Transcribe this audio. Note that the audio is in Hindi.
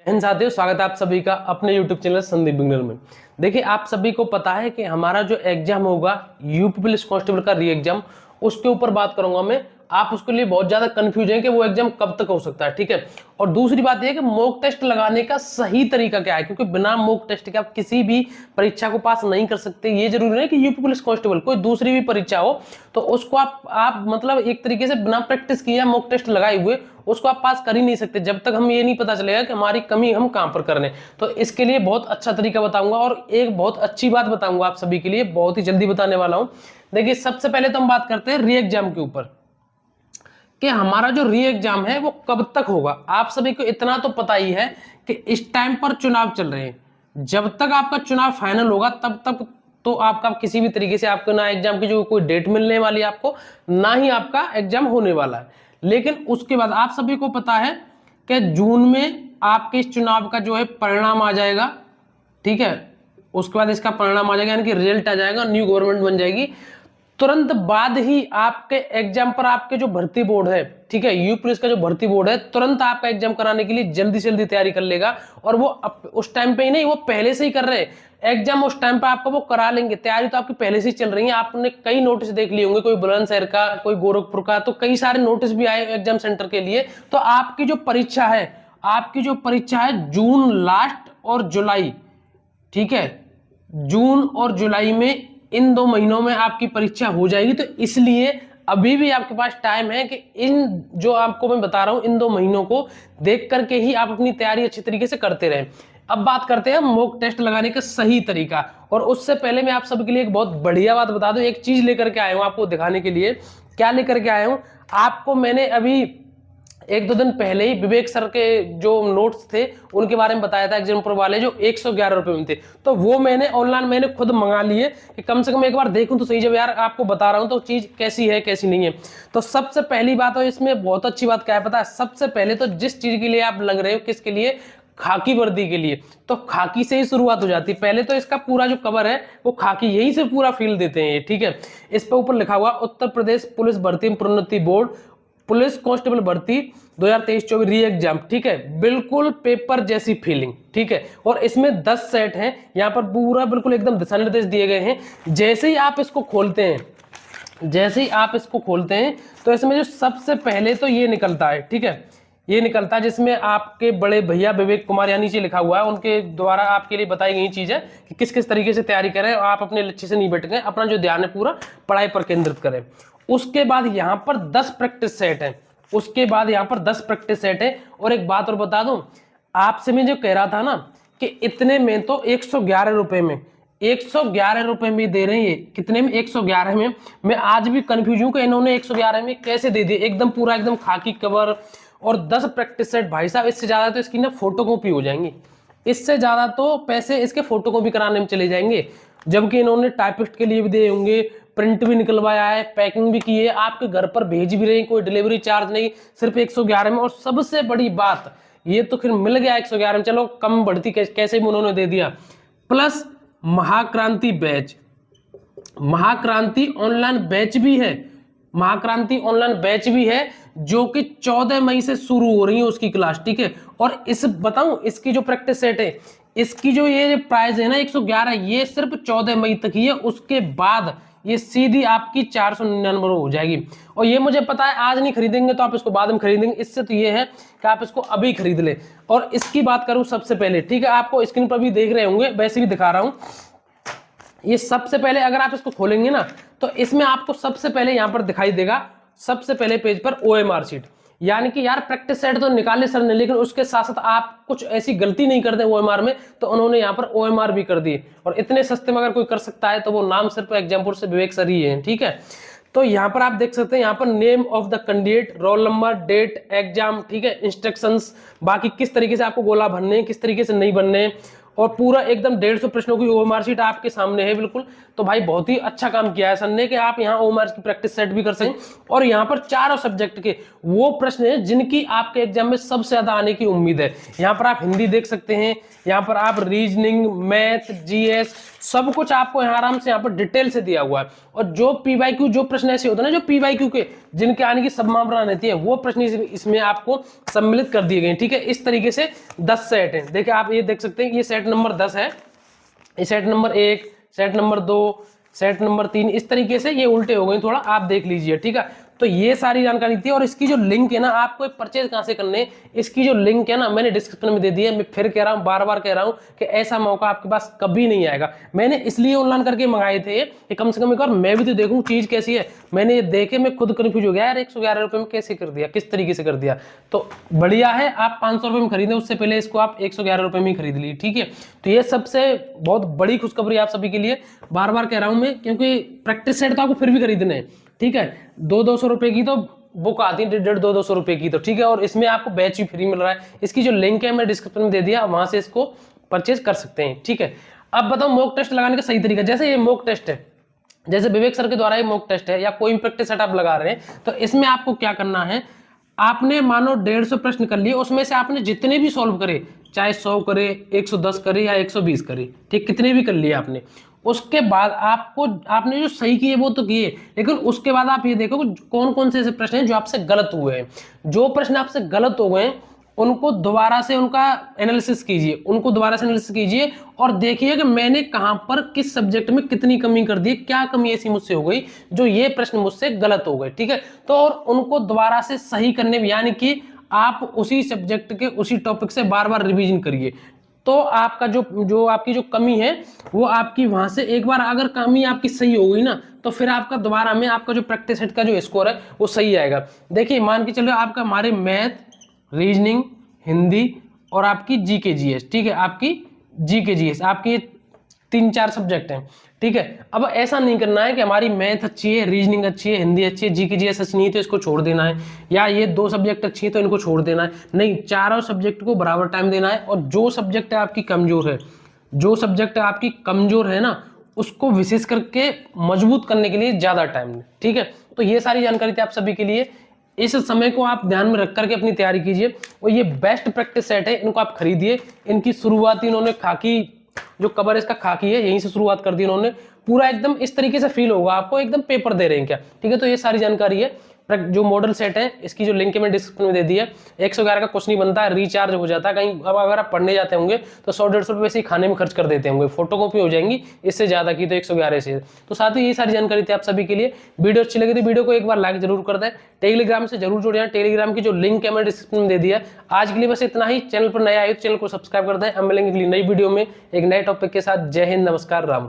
हिंद साथियों, स्वागत है आप सभी का अपने YouTube चैनल संदीप बिगनर में। देखिए, आप सभी को पता है कि हमारा जो एग्जाम होगा यूपी पुलिस कांस्टेबल का री एग्जाम, उसके ऊपर बात करूंगा मैं। आप उसके लिए बहुत ज्यादा कंफ्यूज हैं कि वो एग्जाम कब तक हो सकता है, ठीक है। और दूसरी बात यह है कि मॉक टेस्ट लगाने का सही तरीका क्या है, क्योंकि बिना मॉक टेस्ट के आप किसी भी परीक्षा को पास नहीं कर सकते। ये जरूरी नहीं कि यूपी पुलिस कांस्टेबल, कोई दूसरी भी परीक्षा हो तो उसको आप मतलब एक तरीके से बिना प्रैक्टिस किए मॉक टेस्ट लगाए हुए उसको आप पास कर ही नहीं सकते जब तक हम ये नहीं पता चलेगा कि हमारी कमी हम कहां पर कर रहे हैं। तो इसके लिए बहुत अच्छा तरीका बताऊंगा और एक बहुत अच्छी बात बताऊंगा आप सभी के लिए, बहुत ही जल्दी बताने वाला हूं। देखिए, सबसे पहले तो हम बात करते हैं री एग्जाम के ऊपर कि हमारा जो री एग्जाम है वो कब तक होगा। आप सभी को इतना तो पता ही है कि इस टाइम पर चुनाव चल रहे हैं। जब तक आपका चुनाव फाइनल होगा तब तक तो आपका किसी भी तरीके से आपको ना एग्जाम की जो कोई डेट मिलने वाली है आपको, ना ही आपका एग्जाम होने वाला है। लेकिन उसके बाद आप सभी को पता है कि जून में आपके इस चुनाव का जो है परिणाम आ जाएगा, ठीक है। उसके बाद इसका परिणाम आ जाएगा, यानी कि रिजल्ट आ जाएगा, न्यू गवर्नमेंट बन जाएगी। तुरंत बाद ही आपके एग्जाम पर आपके जो भर्ती बोर्ड है, ठीक है, यूपी पुलिस का जो भर्ती बोर्ड है, तुरंत आपका एग्जाम कराने के लिए जल्दी से जल्दी तैयारी कर लेगा। और वो उस टाइम पे ही नहीं, वो पहले से ही कर रहे हैं एग्जाम। उस टाइम पे आपका वो करा लेंगे, तैयारी तो आपकी पहले से ही चल रही है। आपने कई नोटिस देख लिए होंगे, कोई बुलंदशहर का, कोई गोरखपुर का, तो कई सारे नोटिस भी आए एग्जाम सेंटर के लिए। तो आपकी जो परीक्षा है जून लास्ट और जुलाई, ठीक है, जून और जुलाई में, इन 2 महीनों में आपकी परीक्षा हो जाएगी। तो इसलिए अभी भी आपके पास टाइम है कि इन जो आपको मैं बता रहा हूं इन 2 महीनों को देख करके ही आप अपनी तैयारी अच्छी तरीके से करते रहें। अब बात करते हैं मॉक टेस्ट लगाने का सही तरीका। और उससे पहले मैं आप सबके लिए एक बहुत बढ़िया बात बता दूं, एक चीज लेकर के आया हूं आपको दिखाने के लिए। क्या लेकर के आया हूं आपको, मैंने अभी 1-2 दिन पहले ही विवेक सर के जो नोट्स थे उनके बारे में बताया था, एग्जाम्पल वाले जो 111 रुपए में थे। तो वो मैंने ऑनलाइन मैंने खुद मंगा लिए कि कम से कम एक बार देखूं तो सही, जब यार आपको बता रहा हूं तो चीज कैसी है कैसी नहीं है। तो सबसे पहली बात, और इसमें बहुत अच्छी बात क्या है पता है, सबसे पहले तो जिस चीज के लिए आप लग रहे हो, किसके लिए, खाकी वर्दी के लिए, तो खाकी से ही शुरुआत हो जाती है। पहले तो इसका पूरा जो कवर है वो खाकी, यही से पूरा फील देते हैं, ठीक है। इस पे ऊपर लिखा हुआ उत्तर प्रदेश पुलिस भर्ती प्रोन्नति बोर्ड पुलिस कांस्टेबल भर्ती 2023-24 री एग्जाम, ठीक है। बिल्कुल पेपर जैसी फीलिंग, ठीक है। और इसमें 10 सेट हैं, यहाँ पर पूरा बिल्कुल एकदम दिशा निर्देश दिए गए हैं। जैसे ही आप इसको खोलते हैं तो इसमें जो सबसे पहले तो ये निकलता है, ठीक है, ये निकलता है जिसमें आपके बड़े भैया विवेक कुमार, यानी नीचे लिखा हुआ है, उनके द्वारा आपके लिए बताई गई चीज है कि किस किस तरीके से तैयारी करें और आप अपने लक्ष्य से नहीं भटकें, अपना जो ध्यान है पूरा पढ़ाई पर केंद्रित करें। उसके बाद यहाँ पर 10 प्रैक्टिस सेट है, और एक बात और बता दूं आपसे, मैं जो कह रहा था ना कि इतने में तो 111 रुपए में, 111 रुपए में दे रहे हैं। ये कितने में, 111 में। मैं आज भी कंफ्यूज हूं कि इन्होंने 111 में कैसे दे दिए, एकदम पूरा एकदम खाकी कवर और 10 प्रैक्टिस सेट। भाई साहब, इससे ज्यादा तो इसकी ना फोटोकॉपी हो जाएंगी, इससे ज्यादा तो पैसे इसके फोटोकॉपी कराने में चले जाएंगे। जबकि इन्होंने टाइपिस्ट के लिए भी दिए होंगे, प्रिंट भी निकलवाया है, पैकिंग भी की है, आपके घर पर भेज भी रहे हैं, कोई डिलीवरी चार्ज नहीं, सिर्फ 111 में। और सबसे बड़ी बात, ये तो फिर मिल गया 111 में, चलो कम बढ़ती कैसे भी उन्होंने दे दिया, प्लस महाक्रांति बैच, महाक्रांति ऑनलाइन बैच भी है, जो कि 14 मई से शुरू हो रही है उसकी क्लास, ठीक है। और इस बताऊं, इसकी जो प्रैक्टिस सेट है, इसकी जो ये प्राइस है ना 111, ये सिर्फ 14 मई तक ही है। उसके बाद ये सीधी आपकी 499 हो जाएगी। और ये मुझे पता है आज नहीं खरीदेंगे तो आप इसको बाद में खरीदेंगे, इससे तो ये है कि आप इसको अभी खरीद ले। और इसकी बात करूं सबसे पहले, ठीक है, आपको स्क्रीन पर भी देख रहे होंगे, वैसे भी दिखा रहा हूं। ये सबसे पहले अगर आप इसको खोलेंगे ना तो इसमें आपको सबसे पहले यहां पर दिखाई देगा, सबसे पहले पेज पर OMR शीट। यानी कि यार प्रैक्टिस सेट तो निकाले सर ने, लेकिन उसके साथ साथ आप कुछ ऐसी गलती नहीं करते OMR में, तो उन्होंने यहाँ पर OMR भी कर दी। और इतने सस्ते में अगर कोई कर सकता है तो वो नाम सिर्फ एग्जाम्पल से विवेक सर ही है, ठीक है। तो यहाँ पर आप देख सकते हैं, यहाँ पर name of the candidate, roll number, date, exam, ठीक है, इंस्ट्रक्शंस, बाकी किस तरीके से आपको गोला भरने हैं, किस तरीके से नहीं भरने, और पूरा एकदम 150 प्रश्नों की OMR शीट आपके सामने है बिल्कुल। तो भाई बहुत ही अच्छा काम किया है सर ने कि आप यहाँ OMR की प्रैक्टिस सेट भी कर सकें। और यहाँ पर चारों सब्जेक्ट के वो प्रश्न हैं जिनकी आपके एग्जाम में सबसे ज्यादा आने की उम्मीद है। यहाँ पर आप हिंदी देख सकते हैं, यहाँ पर आप रीजनिंग, मैथ, GS, सब कुछ आपको यहाँ आराम से यहाँ पर डिटेल से दिया हुआ है। और जो PYQ जो प्रश्न ऐसे होते हैं ना, जो PYQ के जिनके आने की संभावना रहती है, वो प्रश्न इसमें आपको सम्मिलित कर दिए गए। ठीक है, इस तरीके से 10 सेट है। देखिए आप ये देख सकते हैं कि ये सेट नंबर 10 है, ये set number 1, set number 2, set number 3, इस तरीके से ये उल्टे हो गए, थोड़ा आप देख लीजिए। ठीक है, तो ये सारी जानकारी थी। और इसकी जो लिंक है ना, आपको परचेज कहां से करने, इसकी जो लिंक है ना, मैंने डिस्क्रिप्शन में दे दी है। मैं फिर कह रहा हूं, बार बार कह रहा हूं कि ऐसा मौका आपके पास कभी नहीं आएगा। मैंने इसलिए ऑनलाइन करके मंगाए थे कि कम से कम एक बार मैं भी तो देखूं चीज कैसी है। मैंने ये देखे मैं खुद कंफ्यूज हो गया यार, 111 रुपए में कैसे कर दिया, किस तरीके से कर दिया। तो बढ़िया है, आप 500 रुपए में खरीदें, उससे पहले इसको आप 111 रुपए में ही खरीद ली। ठीक है, तो ये सबसे बहुत बड़ी खुशखबरी आप सभी के लिए, बार बार कह रहा हूं मैं, क्योंकि प्रैक्टिस सेट तो आपको फिर भी खरीदने हैं। ठीक है, 200 रुपए की तो बुक आती है, 150-200 रुपए की तो। ठीक है, और इसमें आपको बैच भी फ्री मिल रहा है। इसकी जो लिंक है मैं डिस्क्रिप्शन में दे दिया, वहां से इसको परचेज कर सकते हैं। ठीक है, अब बताओ मॉक टेस्ट लगाने का सही तरीका। जैसे ये मॉक टेस्ट है, जैसे विवेक सर के द्वारा ये मॉक टेस्ट है, या कोई प्रैक्टिस सेट आप लगा रहे हैं, तो इसमें आपको क्या करना है, आपने मानो 150 प्रश्न कर लिए, उसमें से आपने जितने भी सॉल्व करे, चाहे 100 करे, 110 करे या 120 करे, ठीक, कितने भी कर लिए आपने, उसके बाद आपने जो सही किए वो तो किए, लेकिन उसके बाद आप ये देखो कौन कौन से ऐसे प्रश्न हैं जो आपसे गलत हुए हैं। जो प्रश्न आपसे गलत हो गए उनको दोबारा से उनका एनालिसिस कीजिए, उनको दोबारा से एनालिसिस कीजिए और देखिए कि मैंने कहां पर किस सब्जेक्ट में कितनी कमी कर दी, क्या कमी ऐसी मुझसे हो गई जो ये प्रश्न मुझसे गलत हो गए। ठीक है, तो और उनको दोबारा से सही करने में, यानी कि आप उसी सब्जेक्ट के उसी टॉपिक से बार बार रिवीजन करिए। तो आपका जो आपकी जो कमी है वो आपकी वहां से एक बार अगर कमी आपकी सही हो गई ना, तो फिर आपका दोबारा में आपका जो प्रैक्टिस सेट का जो स्कोर है वो सही आएगा। देखिए मान के चलो आपका हमारे मैथ, रीजनिंग, हिंदी और आपकी जीके जीएस, ठीक है, आपकी जीके जीएस, आपकी 3-4 सब्जेक्ट हैं। ठीक है, अब ऐसा नहीं करना है कि हमारी मैथ अच्छी है, रीजनिंग अच्छी है, हिंदी अच्छी है, जीके जीएस अच्छी नहीं है तो इसको छोड़ देना है, या ये 2 सब्जेक्ट अच्छी है तो इनको छोड़ देना है। नहीं, चारों सब्जेक्ट को बराबर टाइम देना है। और जो सब्जेक्ट आपकी कमजोर है, जो सब्जेक्ट आपकी कमजोर है ना, उसको विशेष करके मजबूत करने के लिए ज्यादा टाइम दें। ठीक है, तो ये सारी जानकारी थी आप सभी के लिए। इस समय को आप ध्यान में रख करके अपनी तैयारी कीजिए। और ये बेस्ट प्रैक्टिस सेट है, इनको आप खरीदिए। इनकी शुरुआत इन्होंने खाकी, जो कवर इसका खाकी है, यहीं से शुरुआत कर दी इन्होंने। पूरा एकदम इस तरीके से फील होगा आपको, एकदम पेपर दे रहे हैं क्या। ठीक है, तो ये सारी जानकारी है। जो मॉडल सेट है इसकी जो लिंक है मैं डिस्क्रिप्शन में दे दी है। 111 का कुछ नहीं बनता है, रिचार्ज हो जाता है कहीं। अब अगर आप पढ़ने जाते होंगे तो 100-150 रुपये वैसे ही खाने में खर्च कर देते होंगे, फोटो कॉपी हो जाएंगी, इससे ज्यादा की तो 111 से। तो साथ ही ये सारी जानकारी थी आप सभी के लिए। वीडियो अच्छी लगी तो वीडियो को एक बार लाइक जरूर कर दें। टेलीग्राम से जरूर जुड़ जाए, टेलीग्राम की जो लिंक है मैंने डिस्क्रिप्शन में दे दिया। आज के लिए बस इतना ही। चैनल पर नया आए तो चैनल को सब्सक्राइब कर दें। अब मिलेंगे अगली नई वीडियो में एक नए टॉपिक के साथ। जय हिंद, नमस्कार, राम राम।